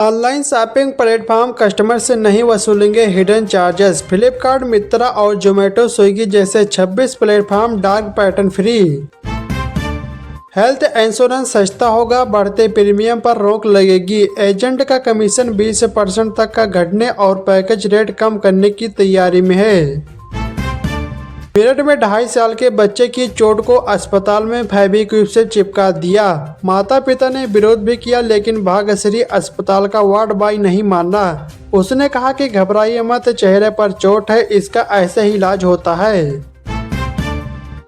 Online shopping platform customer से नहीं वसूलेंगे hidden charges. Flipkart, मित्रा और जोमेटो, स्विगी जैसे 26 platform dark pattern free. Health insurance सस्ता होगा, बढ़ते प्रीमियम पर रोक लगेगी। एजेंट का कमीशन 20% तक का घटने और पैकेज रेट कम करने की तैयारी में है। मेरठ में 2.5 साल के बच्चे की चोट को अस्पताल में फेविक्विक से चिपका दिया। माता पिता ने विरोध भी किया, लेकिन भाग्यश्री अस्पताल का वार्ड बॉय नहीं माना। उसने कहा कि घबराइए मत, चेहरे पर चोट है, इसका ऐसे ही इलाज होता है।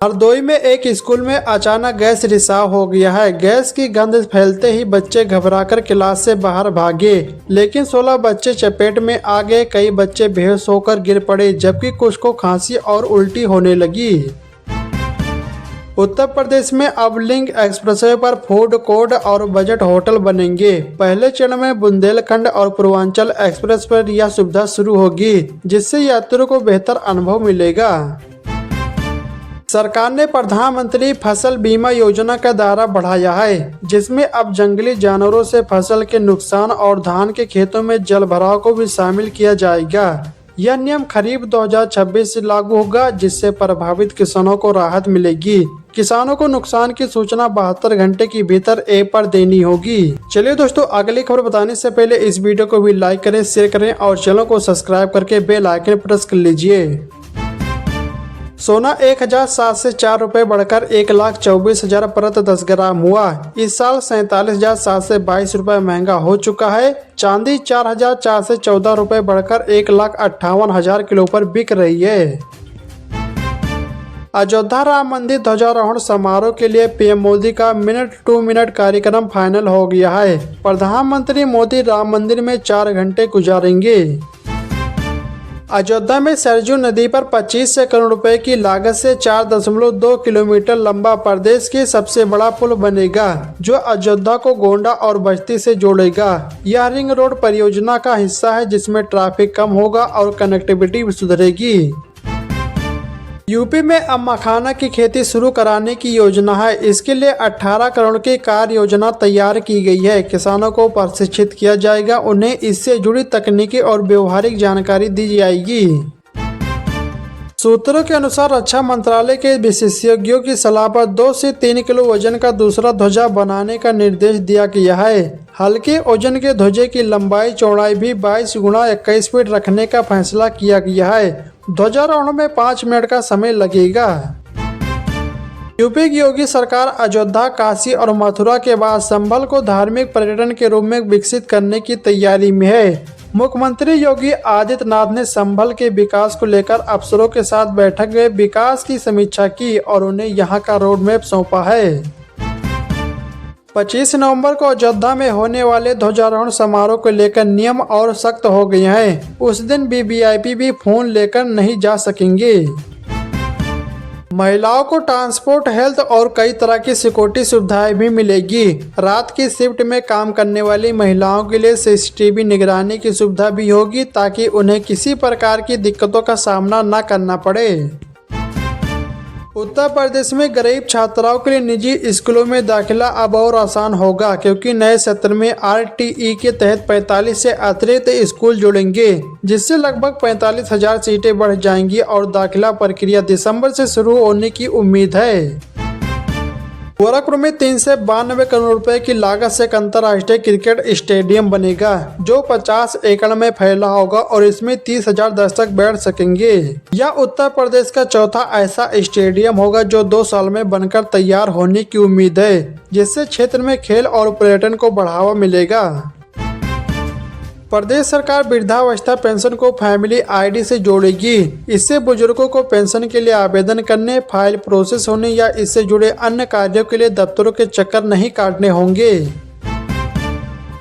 हरदोई में एक स्कूल में अचानक गैस रिसाव हो गया है। गैस की गंध फैलते ही बच्चे घबराकर क्लास से बाहर भागे, लेकिन 16 बच्चे चपेट में आ गए। कई बच्चे बेहोश होकर गिर पड़े, जबकि कुछ को खांसी और उल्टी होने लगी। उत्तर प्रदेश में अब लिंक एक्सप्रेसवे पर फूड कोर्ट और बजट होटल बनेंगे। पहले चरण में बुंदेलखंड और पूर्वांचल एक्सप्रेस पर यह सुविधा शुरू होगी, जिससे यात्रियों को बेहतर अनुभव मिलेगा। सरकार ने प्रधानमंत्री फसल बीमा योजना का दायरा बढ़ाया है, जिसमें अब जंगली जानवरों से फसल के नुकसान और धान के खेतों में जलभराव को भी शामिल किया जाएगा। यह नियम खरीफ 2026 से लागू होगा, जिससे प्रभावित किसानों को राहत मिलेगी। किसानों को नुकसान की सूचना 72 घंटे के भीतर ऐप पर देनी होगी। चलिए दोस्तों, अगली खबर बताने से पहले इस वीडियो को भी लाइक करें, शेयर करें और चैनल को सब्सक्राइब करके बेल आइकन प्रेस कर लीजिए। सोना 1007 से 4 रुपये बढ़कर 1,24,000 प्रति 10 ग्राम हुआ। इस साल 47,700 से 22 रुपये महंगा हो चुका है। चांदी 4,004 से 14 रुपये बढ़कर 1,58,000 किलो पर बिक रही है। अयोध्या राम मंदिर ध्वजारोहण समारोह के लिए पीएम मोदी का मिनट टू मिनट कार्यक्रम फाइनल हो गया है। प्रधानमंत्री मोदी राम मंदिर में 4 घंटे गुजारेंगे। अयोध्या में सरजू नदी पर 25 करोड़ रुपए की लागत से 4.2 किलोमीटर लंबा प्रदेश के सबसे बड़ा पुल बनेगा, जो अयोध्या को गोंडा और बस्ती से जोड़ेगा। यह रिंग रोड परियोजना का हिस्सा है, जिसमें ट्रैफिक कम होगा और कनेक्टिविटी सुधरेगी। यूपी में अब मखाना की खेती शुरू कराने की योजना है। इसके लिए 18 करोड़ की कार्य योजना तैयार की गई है। किसानों को प्रशिक्षित किया जाएगा, उन्हें इससे जुड़ी तकनीकी और व्यवहारिक जानकारी दी जाएगी। सूत्रों के अनुसार रक्षा मंत्रालय के विशेषज्ञों की सलाह पर 2 से 3 किलो वजन का दूसरा ध्वजा बनाने का निर्देश दिया गया है। हल्के वजन के ध्वजे की लंबाई चौड़ाई भी 22 गुणा 21 फीट रखने का फैसला किया गया है। ध्वजारोहण में 5 मिनट का समय लगेगा। यूपी की योगी सरकार अयोध्या, काशी और मथुरा के बाद संभल को धार्मिक पर्यटन के रूप में विकसित करने की तैयारी में है। मुख्यमंत्री योगी आदित्यनाथ ने संभल के विकास को लेकर अफसरों के साथ बैठक में विकास की समीक्षा की और उन्हें यहां का रोड मैप सौंपा है। 25 नवंबर को अयोध्या में होने वाले ध्वजारोहण समारोह को लेकर नियम और सख्त हो गए हैं। उस दिन वीवीआईपी भी फोन लेकर नहीं जा सकेंगे। महिलाओं को ट्रांसपोर्ट, हेल्थ और कई तरह की सिक्योरिटी सुविधाएं भी मिलेगी। रात की शिफ्ट में काम करने वाली महिलाओं के लिए सीसीटीवी निगरानी की सुविधा भी होगी, ताकि उन्हें किसी प्रकार की दिक्कतों का सामना न करना पड़े। उत्तर प्रदेश में गरीब छात्राओं के लिए निजी स्कूलों में दाखिला अब और आसान होगा, क्योंकि नए सत्र में आरटीई के तहत 45 से अतिरिक्त स्कूल जुड़ेंगे, जिससे लगभग 45,000 सीटें बढ़ जाएंगी और दाखिला प्रक्रिया दिसंबर से शुरू होने की उम्मीद है। गोरखपुर में 392 करोड़ रुपए की लागत से एक अंतर्राष्ट्रीय क्रिकेट स्टेडियम बनेगा, जो 50 एकड़ में फैला होगा और इसमें 30,000 दर्शक बैठ सकेंगे। यह उत्तर प्रदेश का चौथा ऐसा स्टेडियम होगा जो 2 साल में बनकर तैयार होने की उम्मीद है, जिससे क्षेत्र में खेल और पर्यटन को बढ़ावा मिलेगा। प्रदेश सरकार वृद्धावस्था पेंशन को फैमिली आईडी से जोड़ेगी। इससे बुजुर्गों को पेंशन के लिए आवेदन करने, फाइल प्रोसेस होने या इससे जुड़े अन्य कार्यों के लिए दफ्तरों के चक्कर नहीं काटने होंगे।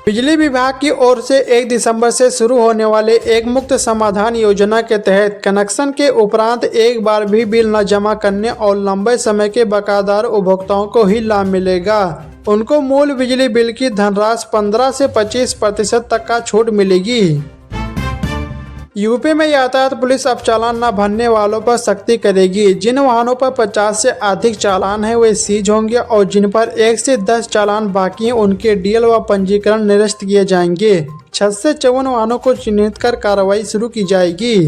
बिजली विभाग की ओर से 1 दिसंबर से शुरू होने वाले एक मुक्त समाधान योजना के तहत कनेक्शन के उपरांत एक बार भी बिल न जमा करने और लंबे समय के बकायेदार उपभोक्ताओं को ही लाभ मिलेगा। उनको मूल बिजली बिल की धनराशि 15 से 25% तक का छूट मिलेगी। यूपी में यातायात पुलिस अब चालान न भरने वालों पर सख्ती करेगी। जिन वाहनों पर 50 से अधिक चालान है वे सीज होंगे और जिन पर 1 से 10 चालान बाकी हैं उनके डीएल व पंजीकरण निरस्त किए जाएंगे। 6 से 54 वाहनों को चिन्हित कर कार्रवाई शुरू की जाएगी।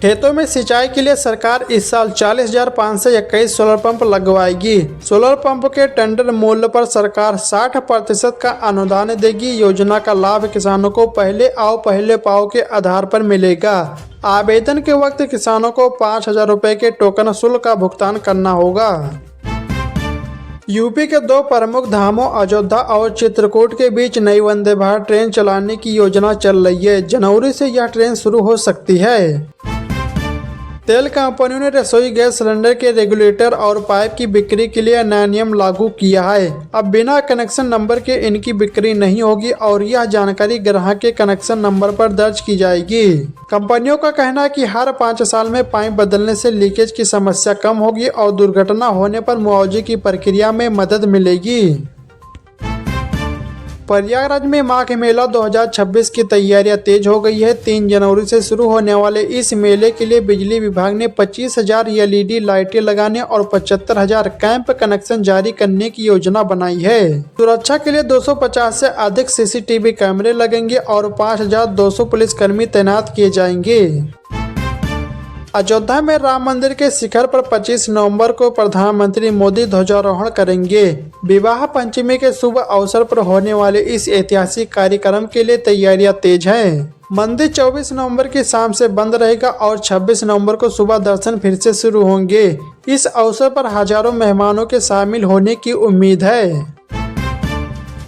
खेतों में सिंचाई के लिए सरकार इस साल 40,521 सोलर पंप लगवाएगी। सोलर पंप के टेंडर मूल्य पर सरकार 60% का अनुदान देगी। योजना का लाभ किसानों को पहले आओ पहले पाओ के आधार पर मिलेगा। आवेदन के वक्त किसानों को 5,000 रुपये के टोकन शुल्क का भुगतान करना होगा। यूपी के 2 प्रमुख धामों अयोध्या और चित्रकूट के बीच नई वंदे भारत ट्रेन चलाने की योजना चल रही है। जनवरी से यह ट्रेन शुरू हो सकती है। तेल कंपनियों ने रसोई गैस सिलेंडर के रेगुलेटर और पाइप की बिक्री के लिए नया नियम लागू किया है। अब बिना कनेक्शन नंबर के इनकी बिक्री नहीं होगी और यह जानकारी ग्राहक के कनेक्शन नंबर पर दर्ज की जाएगी। कंपनियों का कहना है कि हर 5 साल में पाइप बदलने से लीकेज की समस्या कम होगी और दुर्घटना होने पर मुआवजे की प्रक्रिया में मदद मिलेगी। प्रयागराज में माघ मेला 2026 की तैयारियां तेज हो गई है। 3 जनवरी से शुरू होने वाले इस मेले के लिए बिजली विभाग ने 25,000 LED लाइटें लगाने और 75,000 कैंप कनेक्शन जारी करने की योजना बनाई है। सुरक्षा के लिए 250 से अधिक CCTV कैमरे लगेंगे और 5,200 पुलिसकर्मी तैनात किए जाएंगे। अयोध्या में राम मंदिर के शिखर पर 25 नवंबर को प्रधानमंत्री मोदी ध्वजारोहण करेंगे। विवाह पंचमी के शुभ अवसर पर होने वाले इस ऐतिहासिक कार्यक्रम के लिए तैयारियां तेज हैं। मंदिर 24 नवंबर की शाम से बंद रहेगा और 26 नवंबर को सुबह दर्शन फिर से शुरू होंगे। इस अवसर पर हजारों मेहमानों के शामिल होने की उम्मीद है।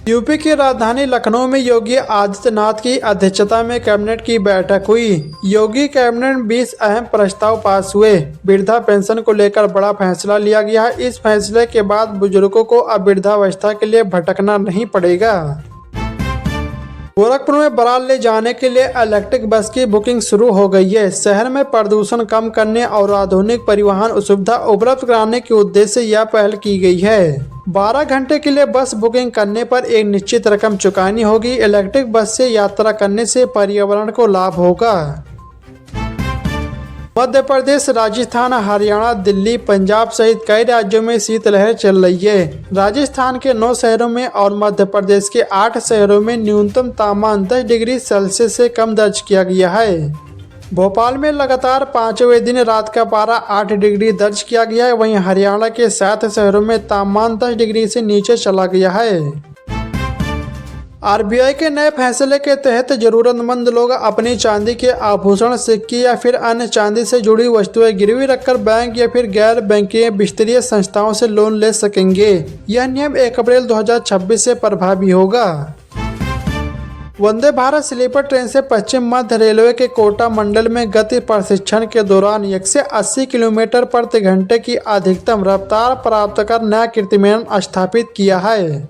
यूपी की राजधानी लखनऊ में योगी आदित्यनाथ की अध्यक्षता में कैबिनेट की बैठक हुई। योगी कैबिनेट में 20 अहम प्रस्ताव पास हुए। वृद्धा पेंशन को लेकर बड़ा फैसला लिया गया है। इस फैसले के बाद बुजुर्गों को अब वृद्धावस्था के लिए भटकना नहीं पड़ेगा। गोरखपुर में बारात ले जाने के लिए इलेक्ट्रिक बस की बुकिंग शुरू हो गई है। शहर में प्रदूषण कम करने और आधुनिक परिवहन सुविधा उपलब्ध कराने के उद्देश्य से यह पहल की गई है। 12 घंटे के लिए बस बुकिंग करने पर एक निश्चित रकम चुकानी होगी। इलेक्ट्रिक बस से यात्रा करने से पर्यावरण को लाभ होगा। मध्य प्रदेश, राजस्थान, हरियाणा, दिल्ली, पंजाब सहित कई राज्यों में शीतलहर चल रही है। राजस्थान के 9 शहरों में और मध्य प्रदेश के 8 शहरों में न्यूनतम तापमान 10 डिग्री सेल्सियस से कम दर्ज किया गया है। भोपाल में लगातार 5वें दिन रात का पारा 8 डिग्री दर्ज किया गया है। वहीं हरियाणा के 7 शहरों में तापमान 10 डिग्री से नीचे चला गया है। RBI के नए फैसले के तहत जरूरतमंद लोग अपनी चांदी के आभूषण, सिक्के या फिर अन्य चांदी से जुड़ी वस्तुएं गिरवी रखकर बैंक या फिर गैर बैंकिंग वित्तीय संस्थाओं से लोन ले सकेंगे। यह नियम 1 अप्रैल 2026 से प्रभावी होगा। वंदे भारत स्लीपर ट्रेन से पश्चिम मध्य रेलवे के कोटा मंडल में गति प्रशिक्षण के दौरान 180 किलोमीटर प्रति घंटे की अधिकतम रफ्तार प्राप्त कर नया कीर्तिमान स्थापित किया है।